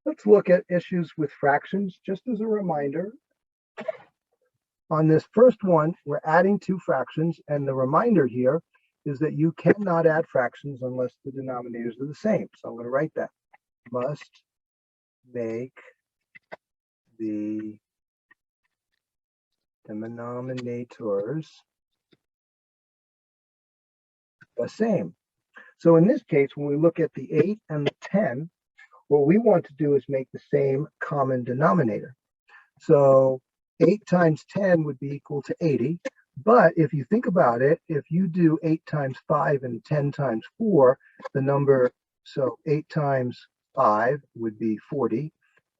Let's look at issues with fractions. Just as a reminder, on this first one, we're adding two fractions, and the reminder here is that you cannot add fractions unless the denominators are the same. So I'm going to write that. Must make the denominators the same. So in this case, when we look at the 8 and the 10, what we want to do is make the same common denominator. So 8 times 10 would be equal to 80. But if you think about it, if you do 8 times 5 and 10 times 4, the number, so 8 times 5 would be 40,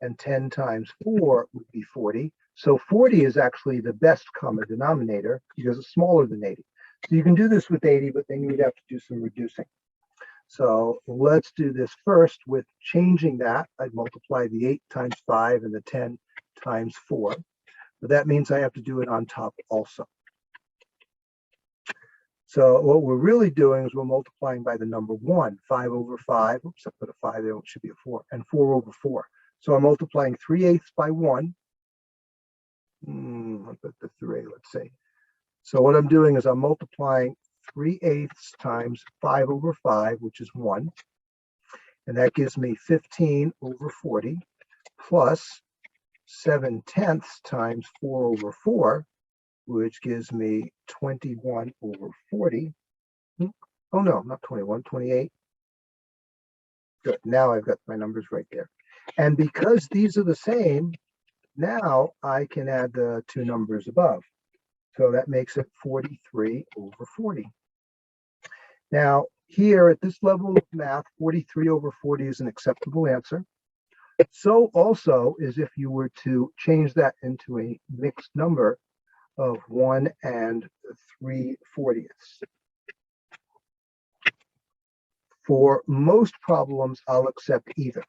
and 10 times 4 would be 40. So 40 is actually the best common denominator because it's smaller than 80. So you can do this with 80, but then you would have to do some reducing. So let's do this first with changing that. I'd multiply the 8 times 5 and the 10 times 4. But that means I have to do it on top also. So what we're really doing is we're multiplying by the number 1, 5 over 5. Oops, I put a 5 there, it should be a 4, and 4 over 4. So I'm multiplying 3/8 by 1. I'll put the 3, let's see. So what I'm doing is I'm multiplying 3/8 times 5 over 5, which is 1. And that gives me 15 over 40 plus 7/10 times 4 over 4, which gives me 21 over 40. Oh no, not 21, 28. Good, now I've got my numbers right there. And because these are the same, now I can add the two numbers above. So that makes it 43 over 40. Now, here at this level of math, 43 over 40 is an acceptable answer. So also is if you were to change that into a mixed number of 1 and 3/40. For most problems, I'll accept either.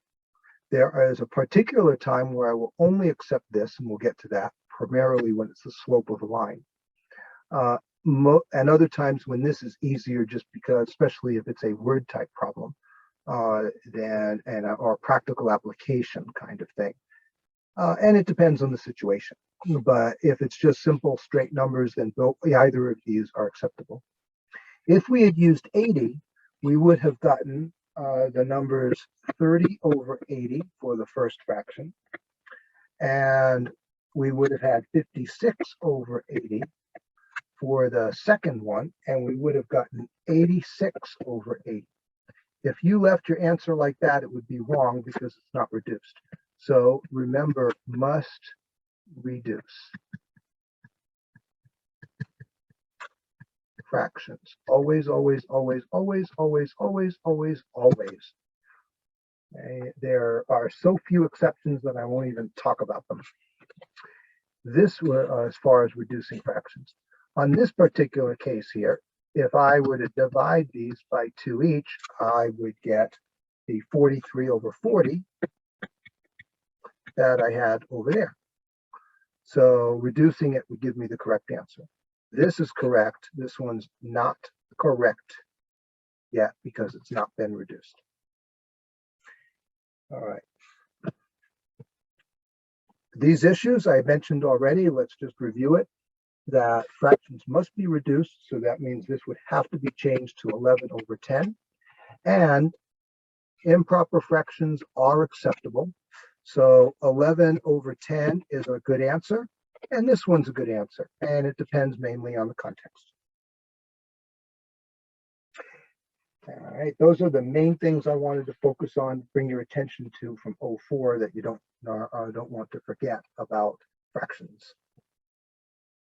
There is a particular time where I will only accept this, and we'll get to that, primarily when it's the slope of a line. And other times when this is easier, just because, especially if it's a word type problem, or practical application kind of thing. And it depends on the situation. But if it's just simple straight numbers, then either of these are acceptable. If we had used 80, we would have gotten the numbers 30 over 80 for the first fraction. And we would have had 56 over 80 for the second one, and we would have gotten 86 over 80. If you left your answer like that, it would be wrong because it's not reduced. So remember, must reduce. Fractions. Always, always, always, always, always, always, always, always. Okay. There are so few exceptions that I won't even talk about them. This was as far as reducing fractions. On this particular case here, if I were to divide these by 2 each, I would get the 43 over 40 that I had over there. So reducing it would give me the correct answer. This is correct. This one's not correct yet because it's not been reduced. All right. These issues I mentioned already. Let's just review it. That fractions must be reduced. So that means this would have to be changed to 11 over 10. And improper fractions are acceptable. So 11 over 10 is a good answer. And this one's a good answer. And it depends mainly on the context. All right, those are the main things I wanted to focus on, bring your attention to from 04 that you don't want to forget about fractions.